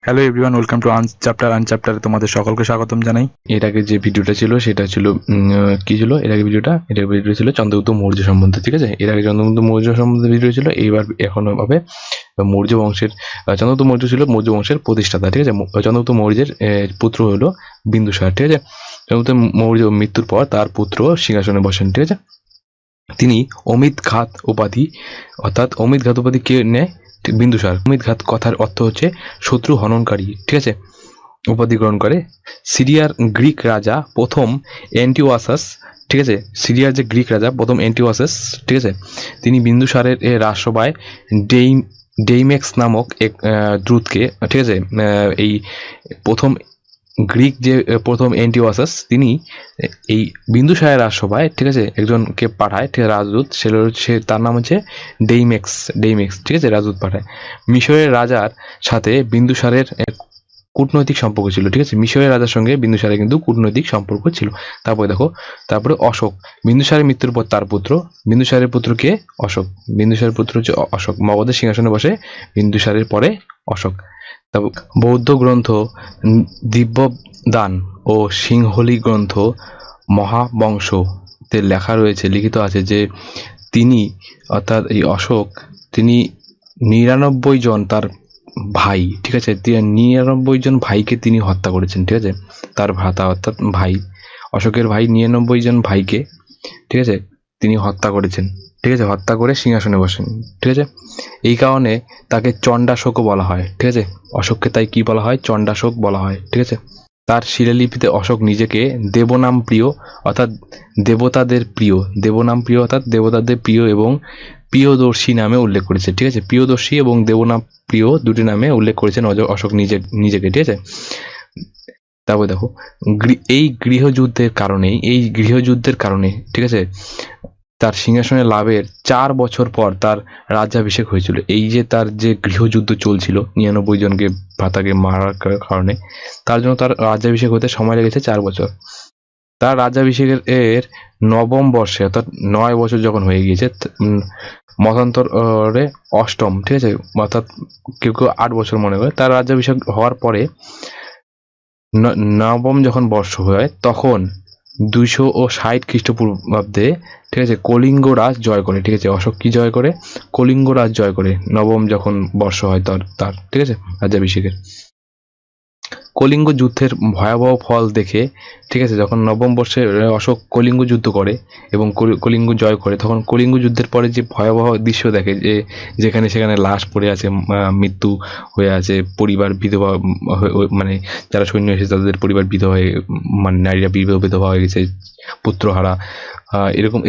Hello everyone, welcome to আনচ্যাপ্টারে তোমাদের সকলকে স্বাগতম জানাই। এর আগে যে ভিডিওটা ছিল সেটা ছিল কি ছিল এর আগে ভিডিও ছিল চন্দ্রগুপ্ত মৌর্য সম্বন্ধে। ঠিক আছে, এর আগে চন্দ্রগুপ্ত মৌর্য সম্বন্ধে ভিডিও ছিল। এইবার এখন হবে মৌর্য বংশের। চন্দ্রগুপ্ত মৌর্য ছিল মৌর্য বংশের প্রতিষ্ঠাতা। ঠিক আছে, চন্দ্রগুপ্ত মৌর্যের পুত্র হলো বিন্দুসার। ঠিক আছে, চন্দ্রগুপ্ত মৌর্য মৃত্যুর পর তার পুত্র সিংহাসনে বসেন। ঠিক আছে, তিনি অমিত ঘাত উপাধি কে নেয় বিন্দুসার। অমিত ঘাত কথার অর্থ হচ্ছে শত্রু হননকারী। ঠিক আছে, উপাধি গ্রহণ করে। সিরিয়ার গ্রিক রাজা প্রথম অ্যান্টিওয়াসাস, ঠিক আছে, সিরিয়ার যে গ্রিক রাজা প্রথম অ্যান্টিওয়াসাস, ঠিক আছে, তিনি বিন্দুসারের রাজসভায় ডেইমেক্স নামক এক দূতকে, ঠিক আছে, এই প্রথম গ্রিক যে প্রথম অ্যান্টিওয়াসাস, তিনি এই বিন্দুসারের রাজসভায়, ঠিক আছে, একজনকে পাঠায়, ঠিক আছে, রাজদূত। সে তার নাম হচ্ছে ডেইমেক্স, ঠিক আছে, রাজদূত পাঠায়। মিশরের রাজার সাথে বিন্দুসারের কূটনৈতিক সম্পর্ক ছিল। ঠিক আছে, মিশরের রাজার সঙ্গে বিন্দুসারের কিন্তু কূটনৈতিক সম্পর্ক ছিল। তারপরে দেখো, তারপরে অশোক, বিন্দুসারের মৃত্যুর পর তার পুত্র, বিন্দুসারের পুত্র কে? অশোক। বিন্দুসারের পুত্র হচ্ছে অশোক, মগধের সিংহাসনে বসে বিন্দুসারের পরে অশোক। তারপর বৌদ্ধ গ্রন্থ দিব্যদান ও সিংহলি গ্রন্থ মহাবংশতে লেখা রয়েছে, লিখিত আছে যে তিনি, অর্থাৎ এই অশোক, তিনি 99 জন তার ভাই, ঠিক আছে, 99 জন ভাইকে তিনি হত্যা করেছেন। ঠিক আছে, তার ভ্রাতা অর্থাৎ ভাই, অশোকের ভাই 99 জন ভাইকে, ঠিক আছে, তিনি হত্যা করেছেন। ঠিক আছে, হত্যা করে সিংহাসনে বসেন। ঠিক আছে, এই কারণে তাকে চণ্ডাশোকও বলা হয়। ঠিক আছে, অশোককে তাই কি বলা হয়? চণ্ডাশোক বলা হয়। ঠিক আছে, তার শিলালিপিতে অশোক নিজেকে দেবনাম প্রিয়, অর্থাৎ দেবতাদের প্রিয় এবং প্রিয়দর্শী নামে উল্লেখ করেছে। ঠিক আছে, প্রিয়দর্শী এবং দেবনাম প্রিয় দুটি নামে উল্লেখ করেছেন অশোক নিজেকে। ঠিক আছে, তারপরে দেখো, এই গৃহযুদ্ধের কারণে, ঠিক আছে, তার সিংহাসনে লাভের 4 বছর পর তার রাজ্যাভিষেক হয়েছিল। এই যে তার যে গৃহযুদ্ধ চলছিল 99 জনকে ভ্রাতাকে মারার কারণে, তার জন্য তার রাজ্যাভিষেক হতে সময় লেগেছে 4 বছর। তার রাজ্যাভিষেকের নবম বর্ষে, অর্থাৎ 9 বছর যখন হয়ে গিয়েছে, মতান্তরে অষ্টম, ঠিক আছে, অর্থাৎ কেউ কেউ 8 বছর মনে করে, তার রাজ্যাভিষেক হওয়ার পরে নবম যখন বর্ষ হয় তখন 260 খ্রিস্টপূর্বাব্দে, ঠিক আছে, কলিঙ্গ রাজ জয় করে। ঠিক আছে, অশোক কি জয় করে? কলিঙ্গ রাজ জয় করে, নবম যখন বর্ষ হয় তার, ঠিক আছে, রাজ্যাভিষেকের। কলিঙ্গ যুদ্ধের ভয়াবহ ফল দেখে, ঠিক আছে, যখন নবম বর্ষে অশোক কলিঙ্গ যুদ্ধ করে এবং কলিঙ্গ জয় করে, তখন কলিঙ্গ যুদ্ধের পরে যে ভয়াবহ দৃশ্য দেখে, যে যেখানে সেখানে লাশ পড়ে আছে, মৃত্যু হয়ে আছে, পরিবার বিধবা, মানে যারা সৈন্য এসেছে তাদের পরিবার বিধবা হয়ে, মানে নারীরা বিধবা হয়ে গেছে, পুত্রহারা,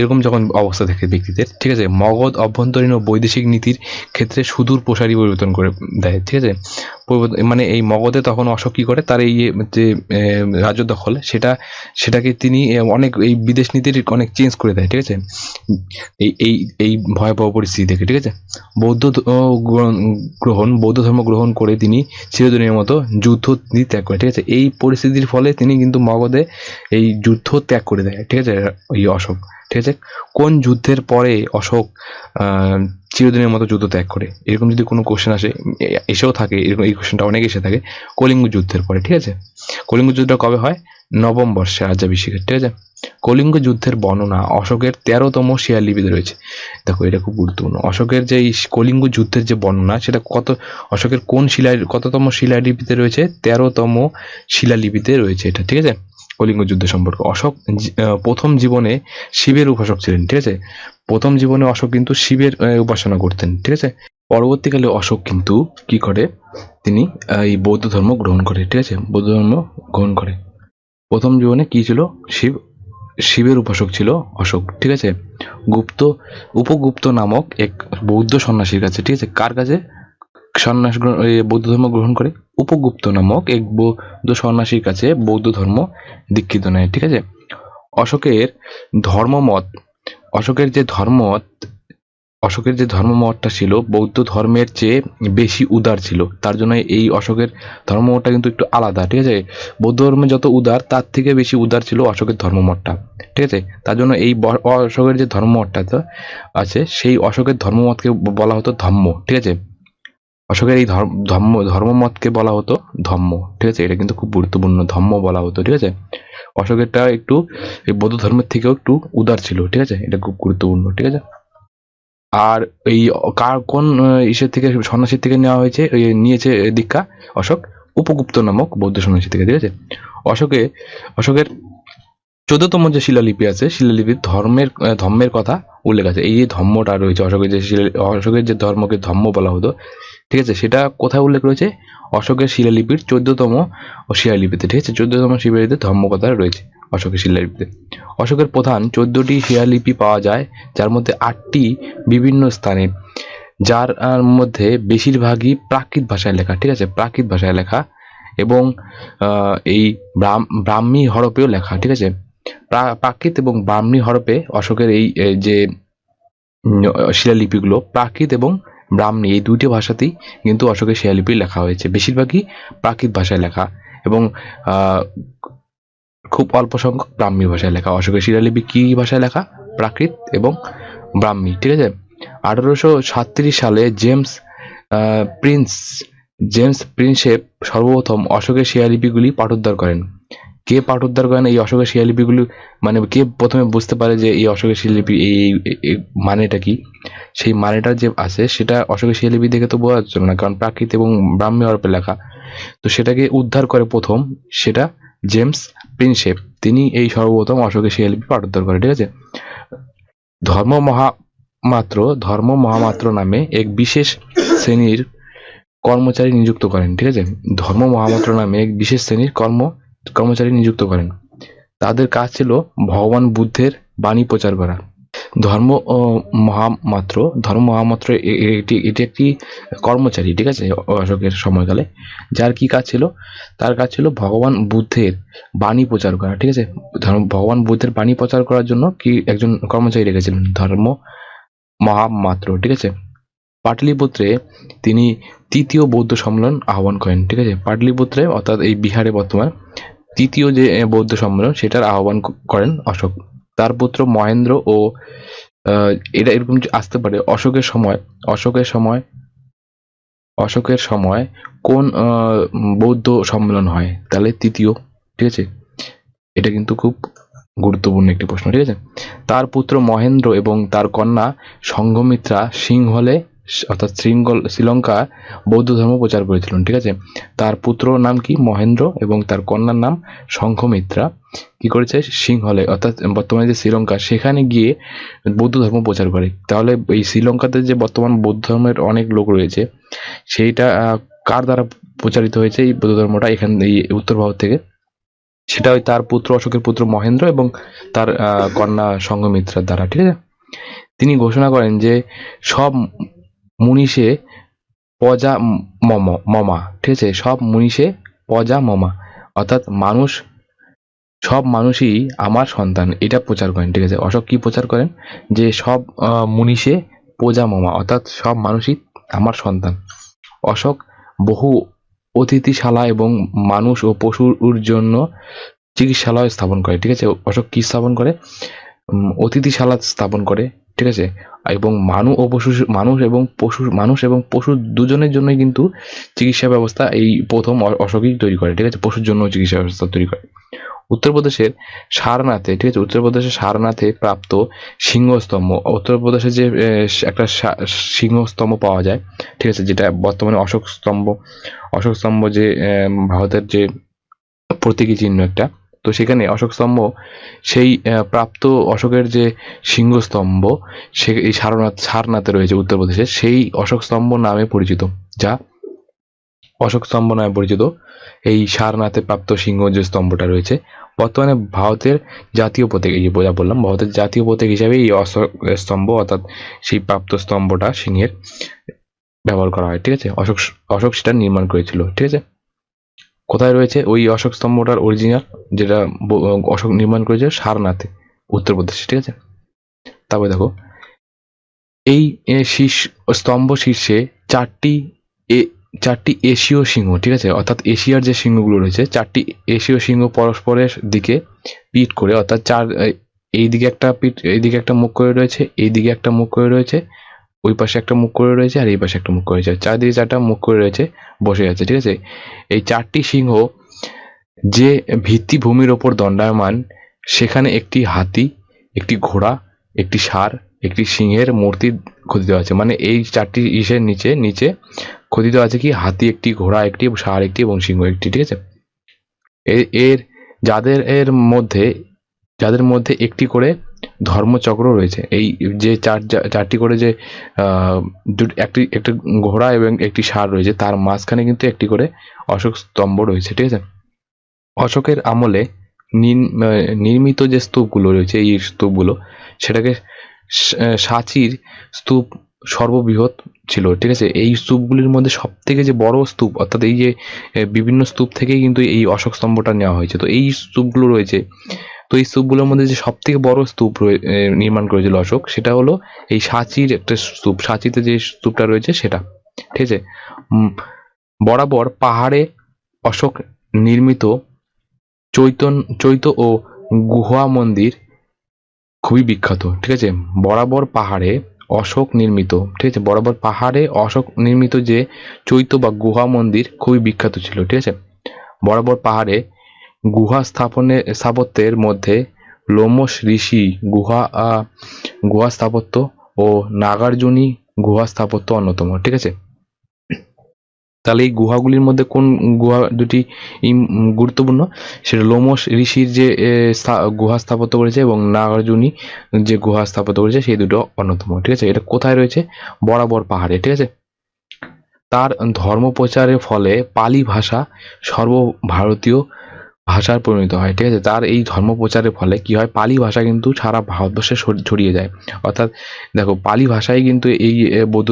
এরকম যখন অবস্থা থাকে ব্যক্তিদের, ঠিক আছে, মগধ অভ্যন্তরীণ ও বৈদেশিক নীতির ক্ষেত্রে সুদূর প্রসারী পরিবর্তন করে দেয়। ঠিক আছে, মানে এই মগধে তখন অশোক কি করে, তার এই যে রাজ্য দখল, সেটাকে তিনি অনেক এই বিদেশ নীতির অনেক চেঞ্জ করে দেয়। ঠিক আছে, এই এই এই ভয়াবহ পরিস্থিতি থেকে, ঠিক আছে, বৌদ্ধ ধর্ম গ্রহণ করে তিনি চিরদিনের মতো যুদ্ধ ত্যাগ করে। ঠিক আছে, এই পরিস্থিতির ফলে তিনি কিন্তু মগধে এই যুদ্ধ ত্যাগ করে দেয়। ঠিক আছে, এই অশোক। ঠিক আছে, কোন যুদ্ধের পরে অশোক চিরদিনের মতো যুদ্ধ ত্যাগ করে? এরকম যদি কোনো কোশ্চেন আসে, এসেও থাকে, এরকম এই কোশ্চেনটা অনেক এসে থাকে, কলিঙ্গ যুদ্ধের পরে। ঠিক আছে, কলিঙ্গ যুদ্ধটা কবে হয়? নবম বর্ষে রাজ্যাভিষেকের। ঠিক আছে, কলিঙ্গ যুদ্ধের বর্ণনা অশোকের 13তম শিলালিপিতে রয়েছে। দেখো, এটা খুব গুরুত্বপূর্ণ। অশোকের যে কলিঙ্গ যুদ্ধের যে বর্ণনা, সেটা অশোকের কোন কততম শিলালিপিতে রয়েছে? 13তম শিলালিপিতে রয়েছে এটা। ঠিক আছে, কলিঙ্গ যুদ্ধ সম্পর্কে। অশোক প্রথম জীবনে শিবের উপাসক ছিলেন। ঠিক আছে, প্রথম জীবনে অশোক কিন্তু শিবের উপাসনা করতেন। ঠিক আছে, পরবর্তীকালে অশোক কিন্তু কি করে? তিনি এই বৌদ্ধ ধর্ম গ্রহণ করে। ঠিক আছে, বৌদ্ধ ধর্ম গ্রহণ করে। প্রথম জীবনে কি ছিল? শিবের উপাসক ছিল অশোক। ঠিক আছে, উপগুপ্ত নামক এক বৌদ্ধ সন্ন্যাসীর কাছে, ঠিক আছে, কার কাছে বৌদ্ধ ধর্ম গ্রহণ করে? উপগুপ্ত নামক এক বৌদ্ধ সন্ন্যাসীর কাছে বৌদ্ধ ধর্ম দীক্ষিত নেয়। ঠিক আছে, অশোকের ধর্মমত অশোকের যে ধর্মমতটা ছিল বৌদ্ধ ধর্মের চেয়ে বেশি উদার ছিল। তার জন্য এই অশোকের ধর্মমতটা কিন্তু একটু আলাদা। ঠিক আছে, বৌদ্ধ ধর্মে যত উদার, তার থেকে বেশি উদার ছিল অশোকের ধর্মমতটা। ঠিক আছে, তার জন্য এই অশোকের যে ধর্মমতটা আছে, সেই অশোকের ধর্মমতকে বলা হতো ধম্ম। ঠিক আছে, অশোকের এই ধর্মমতকে বলা হতো ধম্ম, ঠিক আছে। এটা কিন্তু খুব গুরুত্বপূর্ণ, ধম্ম বলা হতো, ঠিক আছে। অশোকেরটা একটু এই বৌদ্ধ ধর্মের থেকেও একটু উদার ছিল, ঠিক আছে। এটা খুব গুরুত্বপূর্ণ, ঠিক আছে। আর এই কোন ইসের থেকে, সন্ন্যাসীর থেকে নেওয়া হয়েছে, নিয়েছে দীক্ষা অশোক? উপগুপ্ত নামক বৌদ্ধ সন্ন্যাসী থেকে, ঠিক আছে। অশোকের 14তম যে শিলালিপি আছে, শিলালিপির ধর্মের কথা উল্লেখ আছে। এই যে ধর্মটা রয়েছে, অশোকের যে ধর্মকে ধর্ম বলা হতো, ঠিক আছে, সেটা কোথায় উল্লেখ রয়েছে? অশোকের শিলালিপির 14তম শিলালিপিতে, ঠিক আছে। 14তম শিলালিপিতে ধর্ম কথা রয়েছে অশোকের শিলালিপিতে। অশোকের প্রধান 14টি শিলালিপি পাওয়া যায়, যার মধ্যে 8টি বিভিন্ন স্থানে, যার মধ্যে বেশিরভাগই প্রাকৃত ভাষায় লেখা, ঠিক আছে, প্রাকৃত ভাষায় লেখা, এবং এই ব্রাহ্মী হরফেও লেখা, ঠিক আছে। প্রাকৃত এবং ব্রাহ্মী হরফে অশোকের এই যে শিলালিপিগুলো, প্রাকৃত এবং ব্রাহ্মী এই দুইটি ভাষাতেই কিন্তু অশোকের শিলালিপি লেখা হয়েছে। বেশিরভাগই প্রাকৃত ভাষায় লেখা এবং খুব অল্প সংখ্যক ব্রাহ্মী ভাষায় লেখা। অশোকের শিলালিপি কি ভাষায় লেখা? প্রাকৃত এবং ব্রাহ্মী, ঠিক আছে। 1837 সালে জেমস প্রিন্সেপ সর্বপ্রথম অশোকের শিলালিপিগুলি পাঠোদ্ধার করেন। কে পাঠোদ্ধার করেন এই অশোকের শিলালিপিগুলি? মানে কে প্রথমে বুঝতে পারে যে এই অশোকের শিলালিপি এই মানেটা কি? সেই মানেটা যে আছে সেটা অশোকের শিলালিপি দেখে তো বোঝা যাচ্ছে না, কারণ প্রাকৃত এবং ব্রাহ্মী হরফে লেখা। তো সেটাকে উদ্ধার করে প্রথম, সেটা জেমস প্রিন্সেপ। তিনি এই সর্বপ্রথম অশোকের শিলালিপি পাঠোদ্ধার করে, ঠিক আছে। ধর্ম মহামাত্র নামে এক বিশেষ শ্রেণীর কর্মচারী নিযুক্ত করেন, ঠিক আছে। ধর্ম মহামাত্র নামে এক বিশেষ শ্রেণীর কর্মচারী নিযুক্ত করেন। তাদের কাজ ছিল ভগবান বুদ্ধের বাণী প্রচার করা। ধর্ম মহামাত্র এটি একটি কর্মচারী, ঠিক আছে, অশোকের সময়কালে। যার কি কাজ ছিল? তার কাজ ছিল ভগবান বুদ্ধের বাণী প্রচার করা, ঠিক আছে। ভগবান বুদ্ধের বাণী প্রচার করার জন্য কি একজন কর্মচারী রেখেছিলেন, ধর্ম মহামাত্র, ঠিক আছে। পাটলিপুত্রে তিনি তৃতীয় বৌদ্ধ সম্মেলন আহ্বান করেন, ঠিক আছে। পাটলিপুত্রে অর্থাৎ এই বিহারে বর্তমান তৃতীয় যে বৌদ্ধ সম্মেলন সেটার আহ্বান করেন অশোক। তার পুত্র মহেন্দ্র ও এটা এরকম আসতে পারে অশোকের সময় কোন বৌদ্ধ সম্মেলন হয়? তাহলে তৃতীয়, ঠিক আছে। এটা কিন্তু খুব গুরুত্বপূর্ণ একটি প্রশ্ন, ঠিক আছে। তার পুত্র মহেন্দ্র এবং তার কন্যা সংঘমিত্রা সিংহলে অর্থাৎ শ্রীলঙ্কা বৌদ্ধ ধর্ম প্রচার করেছিলেন, ঠিক আছে। তার পুত্র নাম কি? মহেন্দ্র, এবং তার কন্যার নাম সংঘমিত্রা কি করেছে? সিংহলে অর্থাৎ বর্তমানে যে শ্রীলঙ্কা, সেখানে গিয়ে বৌদ্ধ ধর্ম প্রচার করে। তাহলে এই শ্রীলঙ্কাতে যে বর্তমান বৌদ্ধ ধর্মের অনেক লোক রয়েছে, সেইটা কার দ্বারা প্রচারিত হয়েছে এই বৌদ্ধ ধর্মটা এখান এই উত্তর ভারত থেকে? সেটা ওই তার পুত্র, অশোকের পুত্র মহেন্দ্র এবং তার কন্যা সংঘমিত্রার দ্বারা, ঠিক আছে। তিনি ঘোষণা করেন যে সব মুনিষে পজা মমা, ঠিক আছে, সব মুনিষে পজা মমা, অর্থাৎ সব মানুষই আমার সন্তান, এটা প্রচার করেন, ঠিক আছে। অশোক কি প্রচার করেন? যে সব মুনিষে পজা মমা, অর্থাৎ সব মানুষই আমার সন্তান। অশোক বহু অতিথিশালা এবং মানুষ ও পশুর জন্য চিকিৎসালয় স্থাপন করে, ঠিক আছে। অশোক কি স্থাপন করে? অতিথিশালা স্থাপন করে, ঠিক আছে। এবং মানুষ এবং পশু দুজনের জন্যই কিন্তু চিকিৎসা ব্যবস্থা এই প্রথম অশোকই তৈরি করে, ঠিক আছে। পশুর জন্য চিকিৎসা ব্যবস্থা তৈরি করে। উত্তরপ্রদেশের সারনাথে, ঠিক আছে, উত্তরপ্রদেশের সারনাথে প্রাপ্ত সিংহস্তম্ভ, উত্তরপ্রদেশে যে একটা সিংহস্তম্ভ পাওয়া যায়, ঠিক আছে, যেটা বর্তমানে অশোক স্তম্ভ যে ভারতের যে প্রতীকী চিহ্ন একটা, তো সেখানে অশোক স্তম্ভ সেই প্রাপ্ত অশোকের যে সিংহস্তম্ভ সে এই সারনাথে রয়েছে উত্তরপ্রদেশে, সেই অশোক স্তম্ভ নামে পরিচিত, যা অশোক স্তম্ভ নামে পরিচিত এই সারনাথে প্রাপ্ত সিংহ যে স্তম্ভটা রয়েছে। বর্তমানে ভারতের জাতীয় প্রতীক, এই যে যা বললাম, ভারতের জাতীয় প্রতীক হিসাবে এই অশোক স্তম্ভ অর্থাৎ সেই প্রাপ্ত স্তম্ভটা সিংহের ব্যবহার করা হয়, ঠিক আছে। অশোক সেটা নির্মাণ করেছিল, ঠিক আছে। কোথায় রয়েছে ওই অশোক স্তম্ভটার অরিজিনাল, যেটা অশোক নির্মাণ করেছে? সারনাথে, উত্তরপ্রদেশে, ঠিক আছে। তারপরে দেখো, এই স্তম্ভ শীর্ষে চারটি এশীয় সিংহ, ঠিক আছে, অর্থাৎ এশিয়ার যে সিংহগুলো রয়েছে, চারটি এশীয় সিংহ পরস্পরের দিকে পিঠ করে, অর্থাৎ এইদিকে একটা পিঠ, এইদিকে একটা মুখ করে রয়েছে, এইদিকে একটা মুখ করে রয়েছে, ওই পাশে একটা মুখ করে রয়েছে আর এই পাশে একটা মুখ করে রয়েছে, চারদিকে চারটা মুখ করে রয়েছে, বসে আছে। ঠিক আছে, এই 4টি সিংহ যে ভিত্তিভূমির ওপর দণ্ডায়মান, সেখানে একটি হাতি, একটি ঘোড়া, একটি ষাঁড়, একটি সিংহের মূর্তি খোদিত আছে। মানে এই 4টি ইসের নিচে নিচে খোদিত আছে কি, হাতি একটি, ঘোড়া একটি, ষাঁড় একটি এবং সিংহ একটি। ঠিক আছে, এর যাদের মধ্যে একটি করে ধর্মচক্র রয়েছে। এই যে চারটি করে যে একটি ঘোড়া এবং একটি ষাঁড় রয়েছে, তার মাঝখানে কিন্তু একটি করে অশোক স্তম্ভ রয়েছে। ঠিক আছে, অশোকের আমলে নির্মিত যে স্তূপগুলো রয়েছে, এই স্তূপগুলো, সেটাকে সাঁচির স্তূপ সর্ববৃহৎ ছিল। ঠিক আছে, এই স্তূপগুলির মধ্যে সব থেকে যে বড় স্তূপ, অর্থাৎ এই যে বিভিন্ন স্তূপ থেকেই কিন্তু এই অশোক স্তম্ভটা নেওয়া হয়েছে। তো এই স্তূপগুলো রয়েছে, তো এই স্তূপগুলোর মধ্যে যে সব থেকে বড় স্তূপ নির্মাণ করেছিল অশোক, সেটা হলো এই সাঁচির একটা স্তূপ। সাঁচিতে যে স্তূপটা রয়েছে সেটা। ঠিক আছে, বরাবর পাহাড়ে অশোক নির্মিত চৈত্য ও গুহা মন্দির খুবই বিখ্যাত। ঠিক আছে, বরাবর পাহাড়ে অশোক নির্মিত, ঠিক আছে, বরাবর পাহাড়ে অশোক নির্মিত যে চৈত্য বা গুহা মন্দির খুবই বিখ্যাত ছিল। ঠিক আছে, বরাবর পাহাড়ে স্থাপত্যের মধ্যে লোমশ ঋষি গুহা স্থাপত্য ও নাগার্জুনী গুহা স্থাপত্য অন্যতম। ঠিক আছে, তাহলে এই গুহাগুলির মধ্যে কোন গুহা দুটি গুরুত্বপূর্ণ, সেটা লোমশ ঋষির যে গুহা স্থাপত্য করেছে এবং নাগার্জুনী যে গুহা স্থাপত্য করেছে, সেই দুটো অন্যতম। ঠিক আছে, এটা কোথায় রয়েছে, বরাবর পাহাড়ে। ঠিক আছে, তার ধর্ম প্রচারের ফলে পালি ভাষা সর্বভারতীয় ভাষার পরিণত হয়। ঠিক আছে, তার এই ধর্ম প্রচারের ফলে কি হয়, পালি ভাষা কিন্তু সারা ভারতবর্ষে ছড়িয়ে যায়। অর্থাৎ দেখো, পালি ভাষায় কিন্তু এই বৌদ্ধ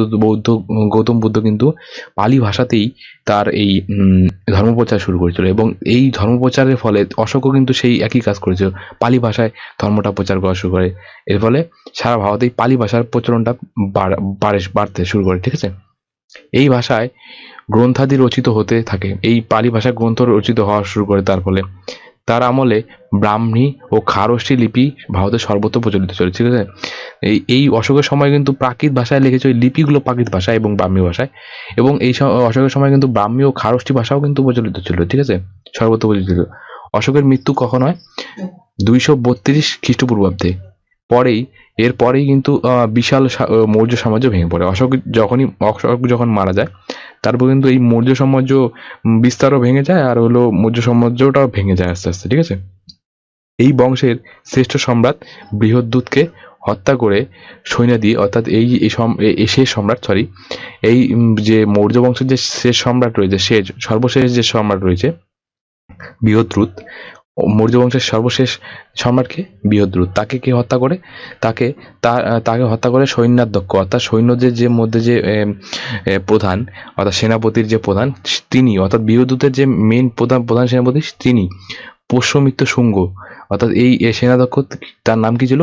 গৌতম বুদ্ধ কিন্তু পালি ভাষাতেই তার এই ধর্মপ্রচার শুরু করেছিল, এবং এই ধর্মপ্রচারের ফলে অশোকও কিন্তু সেই একই কাজ করেছিল, পালি ভাষায় ধর্মটা প্রচার করা শুরু করে। এর ফলে সারা ভারতেই পালি ভাষার প্রচলনটা বাড়তে শুরু করে। ঠিক আছে, এই ভাষায় গ্রন্থাদি রচিত হতে থাকে, এই পালি ভাষায় গ্রন্থ রচিত হওয়া শুরু করে। তার ফলে তার আমলে ব্রাহ্মী ও খারষ্ঠী লিপি ভারতের সর্বত্র প্রচলিত ছিল। ঠিক আছে, এই অশোকের সময় কিন্তু প্রাকৃত ভাষায় লিখেছে, ওই লিপিগুলো প্রাকৃত ভাষায় এবং ব্রাহ্মী ভাষায়, এবং এই অশোকের সময় কিন্তু ব্রাহ্মী ও খারষ্ঠী ভাষাও কিন্তু প্রচলিত ছিল। ঠিক আছে, সর্বত্র প্রচলিত ছিল। অশোকের মৃত্যু কখন হয়, 232 খ্রিস্টপূর্বাব্দে। এরপরেই কিন্তু বিশাল মৌর্য সাম্রাজ্য ভেঙে পড়ে। অশোক যখন মারা যায়, তারপর কিন্তু এই মৌর্য সাম্রাজ্য বিস্তারও ভেঙে যায়, আর হলো মৌর্য সাম্রাজ্যটাও ভেঙে যায় আস্তে আস্তে। ঠিক আছে, এই বংশের শ্রেষ্ঠ সম্রাট বৃহদ্রথকে হত্যা করে সৈন্য দিয়ে, অর্থাৎ এই শেষ সম্রাট, এই যে মৌর্য বংশের যে শেষ সম্রাট রয়েছে, সর্বশেষ যে সম্রাট রয়েছে বৃহদ্রথ, মৌর্য বংশের সর্বশেষ সম্রাটকে বৃহদ্রথ, তাকে কে হত্যা করে, তাকে হত্যা করে সৈন্যাধ্যক্ষ, অর্থাৎ সৈন্যদের যে মধ্যে যে প্রধান, অর্থাৎ সেনাপতির যে প্রধান, তিনি, অর্থাৎ বৃহদ্রথের যে মেইন প্রধান সেনাপতি, তিনি পুষ্যমিত্র শুঙ্গ, অর্থাৎ এই সেনাধ্যক্ষ, তার নাম কি ছিল,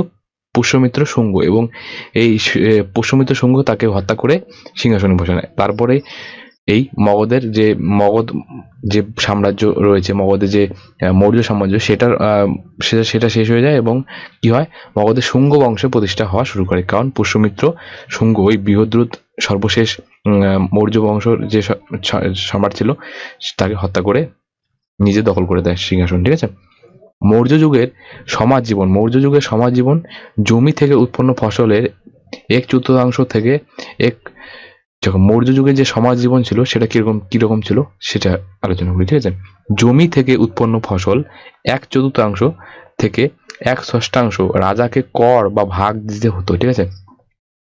পুষ্যমিত্র শুঙ্গ, এবং এই পুষ্যমিত্র শুঙ্গ তাকে হত্যা করে সিংহাসনে বসায়। তারপরে এই মগধের যে সাম্রাজ্য রয়েছে, মগধের যে মৌর্য সাম্রাজ্য, সেটা শেষ হয়ে যায়, এবং কি হয়, মগধের শুঙ্গ বংশের প্রতিষ্ঠা হওয়া শুরু করে। কারণ পুষ্যমিত্র শুঙ্গ ওই বৃহদ্রথ সর্বশেষ মৌর্য বংশের যে সম্রাট ছিল, তাকে হত্যা করে নিজে দখল করে দেয় সিংহাসন। ঠিক আছে, মৌর্য যুগের সমাজ জীবন জমি থেকে উৎপন্ন ফসলের 1/4 থেকে যখন মৌর্য যুগে যে সমাজ জীবন ছিল, সেটা কিরকম ছিল সেটা আলোচনা করি। ঠিক আছে, জমি থেকে উৎপন্ন ফসল 1/4 থেকে 1/6 রাজাকে কর বা ভাগ দিতে হতো। ঠিক আছে,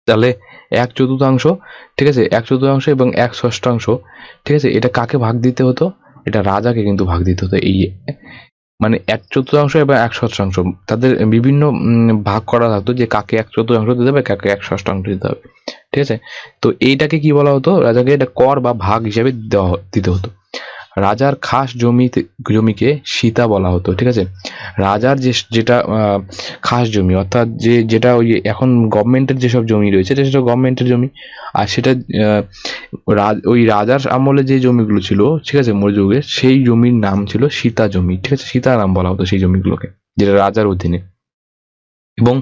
তাহলে 1/4, ঠিক আছে, 1/4 এবং 1/6, ঠিক আছে, এটা কাকে ভাগ দিতে হতো, এটা রাজাকে কিন্তু ভাগ দিতে হতো। এই মানে 1/4 এবং 1/6 তাদের বিভিন্ন ভাগ করা থাকতো, যে কাকে 1/4 দিতে হবে, কাকে 1/6 দিতে হবে। ঠিক আছে, তো এইটাকে কি বলা হতো, রাজাকে এটা কর বা ভাগ হিসেবে দিতে হতো। রাজার খাস জমিকে সীতা বলা হতো। ঠিক আছে, রাজার যেটা খাস জমি, অর্থাৎ যেটা ওই এখন গভর্নমেন্টের যেসব জমি রয়েছে, সেটা গভর্নমেন্টের জমি, আর সেটা ওই রাজার আমলে যে জমিগুলো ছিল, ঠিক আছে, মৌর্য যুগে, সেই জমির নাম ছিল সীতা জমি। ঠিক আছে, সীতা নাম বলা হতো সেই জমিগুলোকে, যেটা রাজার অধীনে। এবং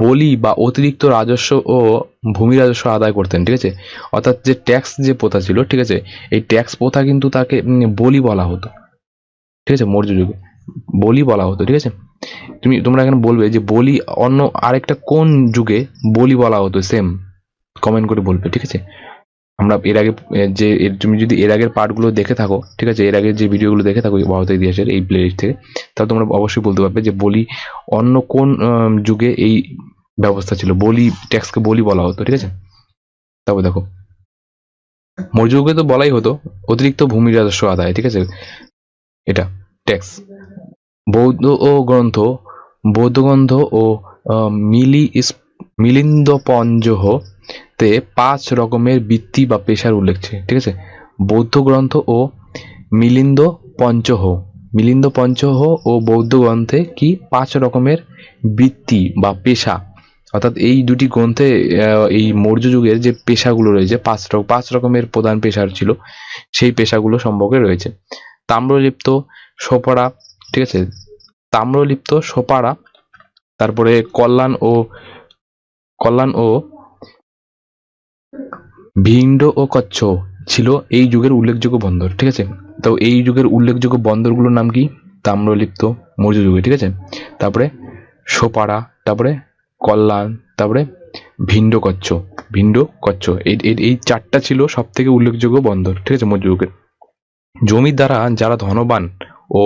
বলি বা অতিরিক্ত রাজস্ব ও ভূমি রাজস্ব আদায় করতেন, ঠিক আছে। অর্থাৎ যে ট্যাক্স যে প্রথা ছিল, ঠিক আছে, এই ট্যাক্স প্রথা কিন্তু তাকে বলি বলা হতো, ঠিক আছে, মৌর্য যুগে বলি বলা হতো, ঠিক আছে। তোমরা এখানে বলবে যে বলি অন্য আরেকটা কোন যুগে বলি বলা হতো, সেম কমেন্ট করে বলবে, ঠিক আছে। আমরা এর আগে তুমি যদি এর আগের পার্টগুলো দেখে থাকো, ঠিক আছে, এর আগের যে ভিডিওগুলো দেখে থাকো ভারতের ইতিহাসের এই প্লেলিস্ট থেকে, তাহলে তোমরা অবশ্যই বলতে পারবে যে বলি অন্য কোন যুগে এই ব্যবস্থা ছিল, বলি ট্যাক্সকে বলি বলা হতো, ঠিক আছে। তারপর দেখো, মৌর্য যুগে তো বলাই হতো অতিরিক্ত ভূমি রাজস্ব আদায়, ঠিক আছে, এটা ট্যাক্স। বৌদ্ধ ও গ্রন্থ বৌদ্ধ গ্রন্থ ও মিলিন্দ পঞ্জহ তে 5 রকমের বৃত্তি বা পেশার উল্লেখ আছে, ঠিক আছে। বৌদ্ধ গ্রন্থ ও মিলিন্দ পঞ্চহ ও বৌদ্ধ গ্রন্থে কি 5 রকমের বৃত্তি বা পেশা, অর্থাৎ এই দুটি গ্রন্থে এই মৌর্য যুগের যে পেশাগুলো রয়েছে 5 রকমের প্রধান পেশার ছিল, সেই পেশাগুলো সম্পর্কে রয়েছে। তাম্রলিপ্ত সোপাড়া, ঠিক আছে, তাম্রলিপ্ত সোপাড়া, তারপরে কল্যাণ ও ভিন্ড ও কচ্ছ ছিল এই যুগের উল্লেখযোগ্য বন্দর, ঠিক আছে। তো এই যুগের উল্লেখযোগ্য বন্দরগুলোর নাম কি? তাম্রলিপ্ত মৌর্য যুগে, ঠিক আছে, তারপরে সোপাড়া, তারপরে কল্যাণ, তারপরে ভিন্ড কচ্ছ, এই 4টা ছিল সব থেকে উল্লেখযোগ্য বন্দর, ঠিক আছে, মৌর্য যুগের। জমির দ্বারা যারা ধনবান ও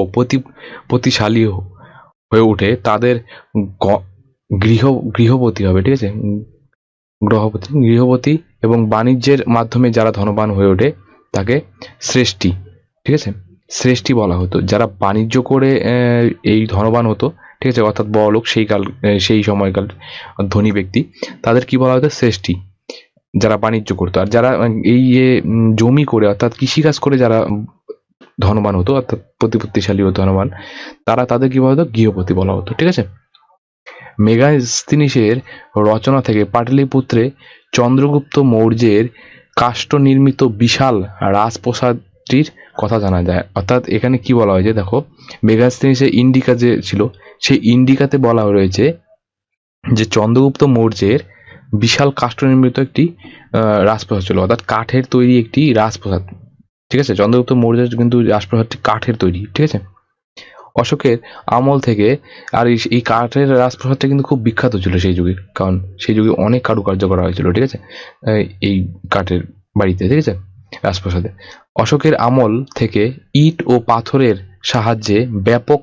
প্রতিশালী হয়ে ওঠে তাদের গৃহপতি হবে, ঠিক আছে, গৃহপতি এবং বাণিজ্যের মাধ্যমে যারা ধনবান হয়ে ওঠে তাকে শ্রেষ্ঠী, ঠিক আছে, শ্রেষ্ঠী বলা হতো। যারা বাণিজ্য করে এই ধনবান হতো, ঠিক আছে, অর্থাৎ বড়লোক সেই সময়কাল ধনী ব্যক্তি, তাদের কি বলা হতো? শ্রেষ্ঠী, যারা বাণিজ্য করতো। আর যারা এই জমি করে অর্থাৎ কৃষিকাজ করে যারা ধনবান হতো অর্থাৎ প্রতিপত্তিশালী ও ধনবান, তাদের কি বলা হতো? গৃহপতি বলা হতো, ঠিক আছে। মেগাস্তিনিসের রচনা থেকে পাটলিপুত্রে চন্দ্রগুপ্ত মৌর্যের কাষ্ঠ নির্মিত বিশাল রাজপ্রাসাদটির কথা জানা যায়। অর্থাৎ এখানে কি বলা হয়েছে দেখো, মেগাস্তিনিসের ইন্ডিকা যে ছিল সেই ইন্ডিকাতে বলা রয়েছে যে চন্দ্রগুপ্ত মৌর্যের বিশাল কাষ্ঠ নির্মিত একটি রাজপ্রাসাদ ছিল, অর্থাৎ কাঠের তৈরি একটি রাজপ্রাসাদ, ঠিক আছে। চন্দ্রগুপ্ত মৌর্যের কিন্তু রাজপ্রাসাদটি কাঠের তৈরি, ঠিক আছে। অশোকের আমল থেকে, আর এই কাঠের রাজপ্রাসাদটা কিন্তু খুব বিখ্যাত ছিল সেই যুগে, কারণ সেই যুগে অনেক কারুকার্য করা হয়েছিল, ঠিক আছে, এই কাঠের বাড়িতে, ঠিক আছে, রাজপ্রাসাদে। অশোকের আমল থেকে ইট ও পাথরের সাহায্যে ব্যাপক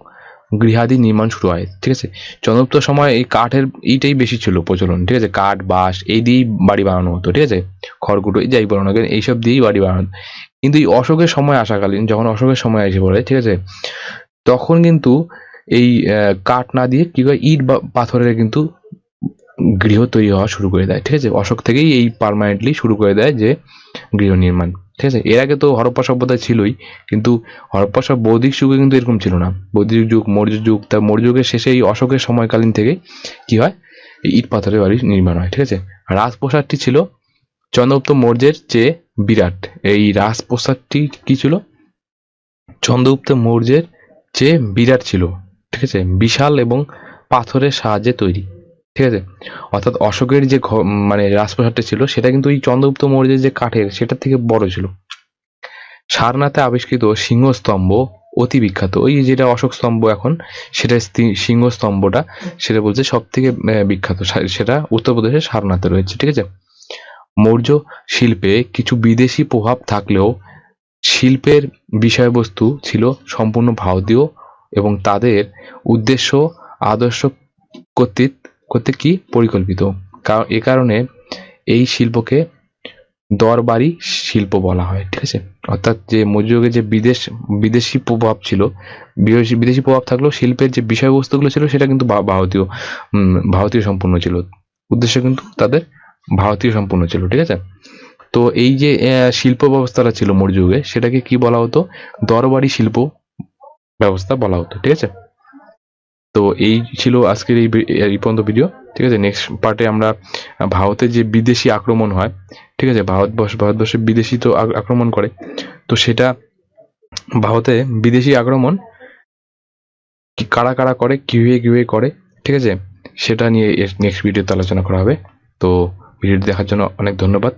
গৃহাদি নির্মাণ শুরু হয়, ঠিক আছে। চন্দ্রগুপ্ত সময় এই কাঠের ইটেই বেশি ছিল প্রচলন, ঠিক আছে, কাঠ বাঁশ এই দিয়েই বাড়ি বানানো হতো, ঠিক আছে, খড়কুটো যাই বলো না কেন এইসব দিয়েই বাড়ি বানানো। কিন্তু এই অশোকের সময় আসাকালীন, যখন অশোকের সময় এসে পড়ে, ঠিক আছে, তখন কিন্তু এই কাঠ না দিয়ে কি হয়, ইট বা পাথরের কিন্তু গৃহ তৈরি হওয়া শুরু করে দেয়, ঠিক আছে। অশোক থেকেই এই পার্মানেন্টলি শুরু করে দেয় যে গৃহ নির্মাণ, ঠিক আছে। এর আগে তো হরপ্পা সভ্যতা ছিলই, কিন্তু হরপ্পা সব বৌদ্ধিক যুগে কিন্তু এরকম ছিল না। বৌদ্ধিক যুগ, মৌর্য যুগ, তার মৌর্য যুগের শেষে এই অশোকের সময়কালীন থেকে কি হয়, ইট পাথরের বাড়ি নির্মাণ হয়, ঠিক আছে। রাজপ্রাসাদটি ছিল চন্দ্রগুপ্ত মৌর্যের চেয়ে বিরাট। এই রাজপ্রাসাদটি কি ছিল? চন্দ্রগুপ্ত মৌর্যের চেয়ে বিরাট ছিল, ঠিক আছে, বিশাল এবং পাথরের সাহায্যে তৈরি, ঠিক আছে। অর্থাৎ অশোকের যে মানে রাজপ্রাসাদটা ছিল সেটা কিন্তু এই চন্দ্রগুপ্ত মৌর্যের যে কাঠের সেটার থেকে বড় ছিল। সারনাথে আবিষ্কৃত সিংহস্তম্ভ অতি বিখ্যাত। ওই যেটা অশোক স্তম্ভ এখন, সেটা সিংহস্তম্ভটা, সেটা বলছে সব থেকে বিখ্যাত, সেটা উত্তরপ্রদেশের সারনাথে রয়েছে, ঠিক আছে। মৌর্য শিল্পে কিছু বিদেশি প্রভাব থাকলেও শিল্পের বিষয়বস্তু ছিল সম্পূর্ণ ভারতীয় এবং তাদের উদ্দেশ্য আদর্শ করতে কি পরিকল্পিত। এ কারণে এই শিল্পকে দরবারি শিল্প বলা হয়, ঠিক আছে। অর্থাৎ যে মধ্যযুগে যে বিদেশি প্রভাব ছিল, বিদেশি প্রভাব থাকলেও শিল্পের যে বিষয়বস্তুগুলো ছিল সেটা কিন্তু ভারতীয় সম্পূর্ণ ছিল, উদ্দেশ্য কিন্তু তাদের ভারতীয় সম্পূর্ণ ছিল, ঠিক আছে। তো এই যে শিল্প ব্যবস্থাটা ছিল মৌর্য যুগে, সেটাকে কি বলা হতো? দরবারি শিল্প ব্যবস্থা বলা হতো, ঠিক আছে। তো এই ছিল আজকের এই পর্যন্ত ভিডিও, ঠিক আছে। নেক্সট পার্টে আমরা ভারতের যে বিদেশি আক্রমণ হয়, ঠিক আছে, ভারতবর্ষে বিদেশি তো আক্রমণ করে, তো সেটা ভারতে বিদেশি আক্রমণ কারা কারা করে, কিভাবে করে, ঠিক আছে, সেটা নিয়ে নেক্সট ভিডিওতে আলোচনা করা হবে। তো ভিডিওটি দেখার জন্য অনেক ধন্যবাদ।